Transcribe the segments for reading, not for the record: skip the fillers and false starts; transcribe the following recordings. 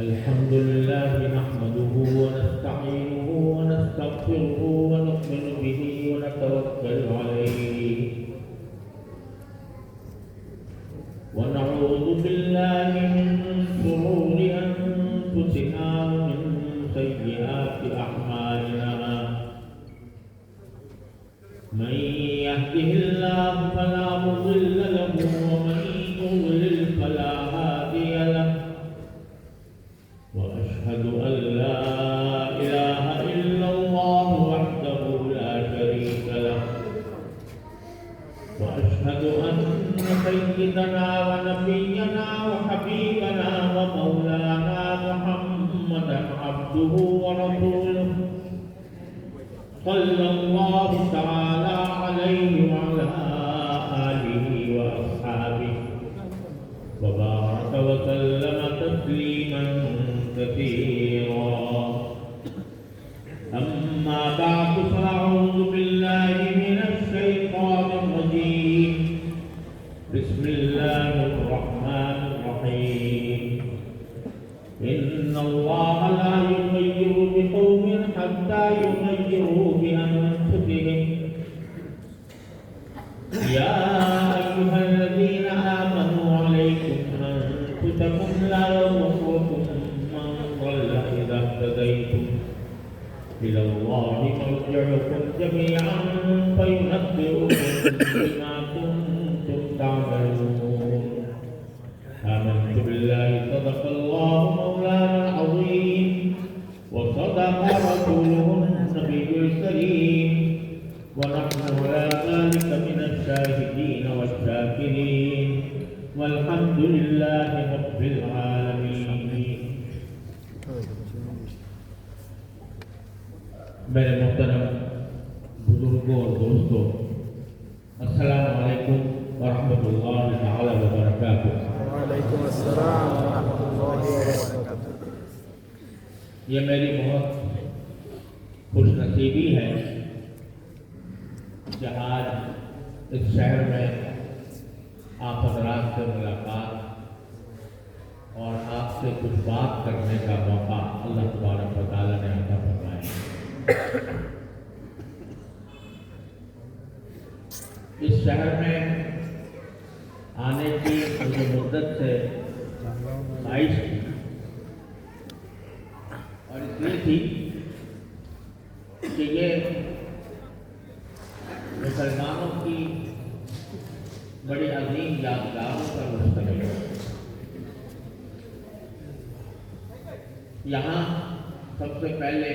الحمد لله نحمده ونستعينه ونستغفره ونؤمن به ونتوكل عليه ونعوذ بالله من شرور أنفسنا ومن سيئات أعمالنا من يهده الله فلا مضل له ومن يضلل فلا هادي له وأشهد أن لا إله إلا الله وحده لا شريك له وأشهد أن سيدنا ونبينا وحبيبنا ومولانا محمدا عبده ورسوله صلى الله تعالى عليه وعلى آله وأصحابه وبارك وسلم تسليما كثيرا أما بعد فأعوذ بالله من الشيطان الرجيم بسم الله الرحمن الرحيم إن الله لا يغير بقوم حتى يغيروا بأنفسهم يا أيها الذين آمنوا عليكم أنفسكم لا يضركم من ضل إذا اهتديتم إلى الله مرجعكم جميعا فينبئكم بما كنتم تعملون آمنت بالله صدق الله مولانا العظيم وصدق رسوله النبي الكريم ونحن على ذلك من الشاهدين والشاكرين والحمد لله رب العالمين. میرے محترم بزرگوں اور دوستوں، السلام علیکم ورحمۃ اللہ تعالی وبرکاتہ. وعلیکم السلام ورحمۃ اللہ وبرکاتہ. یہ میری بہت خوش نصیبی ہے کہ آج اس شہر میں آپ حضرات سے ملاقات اور آپ سے کچھ بات کرنے کا موقع اللہ تبارک و تعالیٰ نے عطا فرمایا. اس شہر میں آنے کی مجھے مدت سے خواہش تھی اور اس لیے تھی کہ یہ مسلمانوں کی بڑی عظیم یادگاروں پر مشتمل ہے. یہاں سب سے پہلے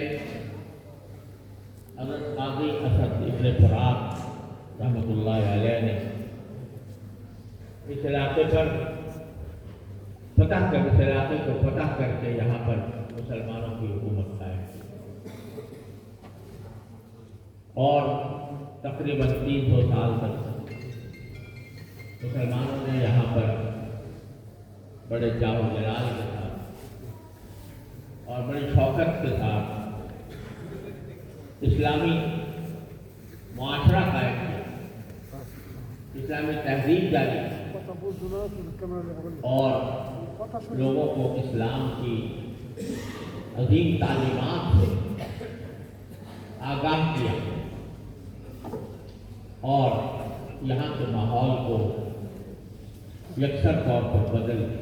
حضرت قاضی اسد ابن فرات رحمۃ اللہ علیہ نے اس علاقے کو فتح کر کے یہاں پر مسلمانوں کی حکومت قائم کی اور تقریباً 300 سال تک مسلمانوں نے یہاں پر بڑے جاہ و جلال کے ساتھ اور بڑی شوکت کے ساتھ اسلامی معاشرہ قائم کیا، اسلامی تہذیب جاری کی اور لوگوں کو اسلام کی عظیم تعلیمات سے آگاہ کیا اور یہاں کے ماحول کو یکسر طور پر بدل دیا.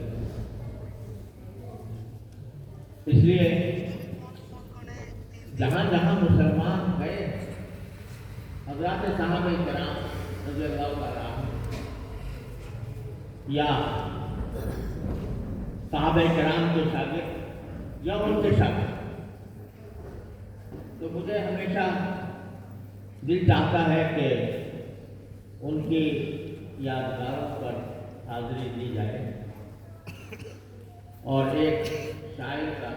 اس لیے جہاں جہاں مسلمان گئے حضرات صحابہ کرام رضی اللہ تعالیٰ عنہ یا صحابہ کرام کے شاگرد یا ان کے شاگرد، تو مجھے ہمیشہ دل چاہتا ہے کہ ان کی یادگاروں پر حاضری دی جائے. اور ایک شاعر کا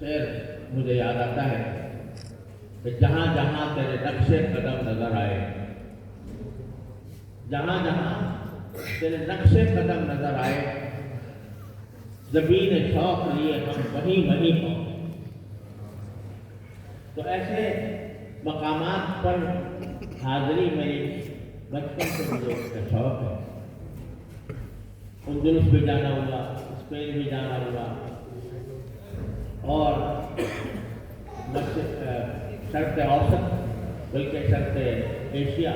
شعر مجھے یاد آتا ہے کہ جہاں جہاں تیرے نقش قدم نظر آئے، جہاں جہاں تیرے نقش قدم نظر آئے، زمین شوق لیے ہم وہیں پہنچے. تو ایسے مقامات پر حاضری میری بچپن سے مجھے اس کا شوق ہے. اندلس بھی جانا ہوا، اسپین بھی جانا ہوا، اور شرق اوسط بلکہ شرق ایشیا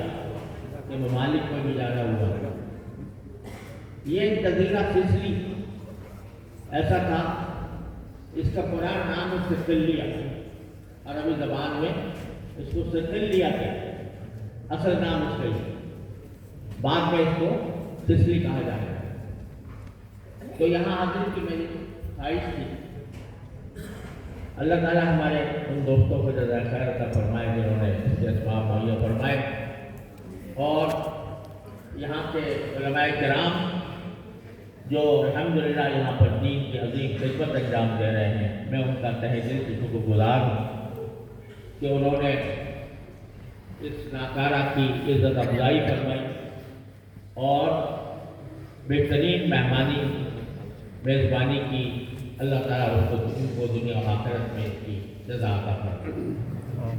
کے ممالک میں بھی جانا ہوا. یہ جزیرہ سسلی ایسا تھا، اس کا پرانا نام ہے سکلیہ، عربی زبان میں اس کو سکلیہ کہتے ہیں، اصل نام اس کا ہی، بعد میں اس کو سسلی کہا جاتا ہے. تو یہاں حاضر کی میری خواہش تھی. اللہ تعالیٰ ہمارے ان دوستوں کو جزائے خیر عطا فرمائے جنہوں نے اس کے اسباب مہیا فرمائے، اور یہاں کے علماء کرام جو الحمدللہ یہاں پر دین کی عظیم خدمت انجام دے رہے ہیں، میں ان کا تہ دل سے شکر گزار ہوں کہ انہوں نے اس ناکارہ کی عزت افزائی فرمائی اور بہترین مہمانی میزبانی کی. اللہ تعالیٰ ان کو دنیا و آخرت میں اس کی جزا عطا فرمائے.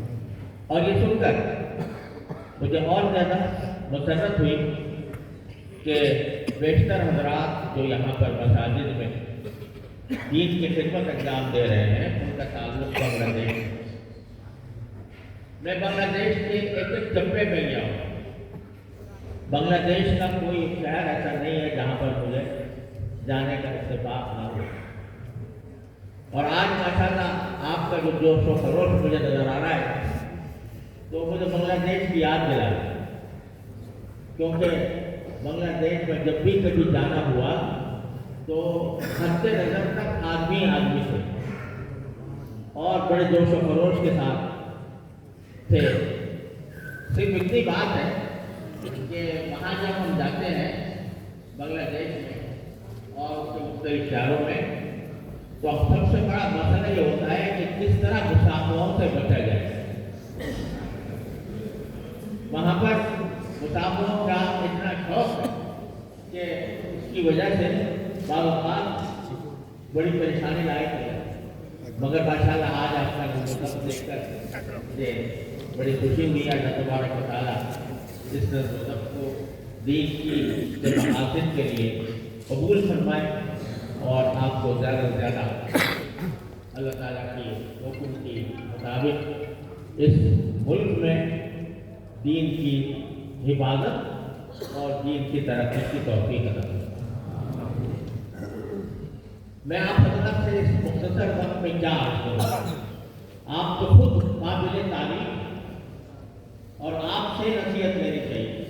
اور یہ سن کر مجھے اور زیادہ مسرت ہوئی کہ بیشتر حضرات جو یہاں پر مساجد میں دین کی خدمت انجام دے رہے ہیں ان کا تعلق بنگلہ دیش سے. میں بنگلہ دیش کے ایک چپے میں گیا ہوں. بنگلہ دیش کا کوئی شہر ایسا نہیں ہے جہاں پر مجھے جانے کا اتفاق نہ ہو. اور آج ماشاءاللہ آپ کا جو جوش و خروش مجھے نظر آ رہا ہے تو مجھے بنگلہ دیش کی یاد دلا ہے، کیونکہ بنگلہ دیش میں جب بھی کبھی جانا ہوا تو ہفتے نظر تک آدمی تھے اور بڑے جوش و خروش کے ساتھ تھے. صرف اتنی بات ہے کہ وہاں جب ہم جاتے ہیں بنگلہ دیش میں اور اس کے مختلف شہروں میں تو سب سے بڑا مسئلہ یہ ہوتا ہے کہ کس طرح مسافروں سے بچا جائے. وہاں پر مسافروں کا اتنا شوق ہے کہ اس کی وجہ سے بعض اوقات بڑی پریشانی لاحق ہے. مگر ماشاءاللہ آج آپ کا مذہب دیکھ کر مجھے بڑی خوشی ہوئی. اللہ تبارک و تعالیٰ اس مذہب کو دین کی مقاصد کے لیے قبول فرمائے اور آپ کو زیادہ سے زیادہ اللہ تعالیٰ کی حکم کے مطابق اس ملک میں دین کی حفاظت اور دین کی ترقی کی توفیق عطا فرمائے. میں آپ حضرات سے اس مختصر وقت میں کیا عرض کروں؟ آپ تو خود قابل تعلیم اور آپ سے نصیحت لینی چاہیے.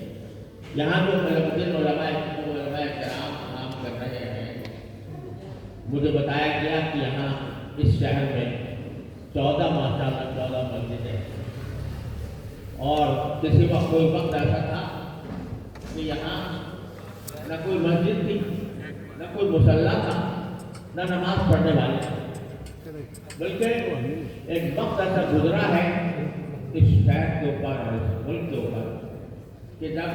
یہاں جو علماء کرام کام کر رہے ہیں، مجھے بتایا گیا کہ یہاں اس شہر میں 14 مسجدیں ہیں. اور کسی وقت کوئی وقت ایسا تھا کہ یہاں نہ کوئی مسجد تھی، نہ کوئی مصلی تھا، نہ نماز پڑھنے والے تھے. بلکہ ایک وقت ایسا گزرا ہے اس شہر کے اوپر اور اس ملک کے اوپر کہ جب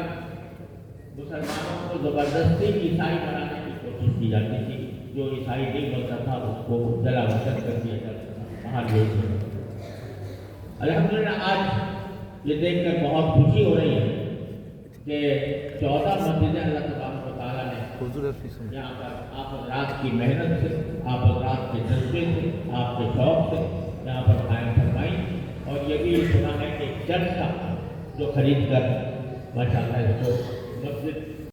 مسلمانوں کو زبردستی عیسائی بنانے کی کوشش کی جاتی تھی. جو عیسائی نہیں بنتا تھا اس کو جلا وطن کر دیا جاتا تھا، باہر بھیج دیا جاتا تھا. الحمدللہ آج یہ دیکھ کر بہت خوشی ہو رہی ہے کہ 14 مسجدیں اللہ تبارک و تعالیٰ نے یہاں پر آپ حضرات کی محنت سے، آپ حضرات کے جذبے سے، آپ کے شوق سے یہاں پر قائم فرمائی. اور یہ بھی سنا ہے کہ چرچ کا جو خرید کر ماشاءاللہ اس کو مسجد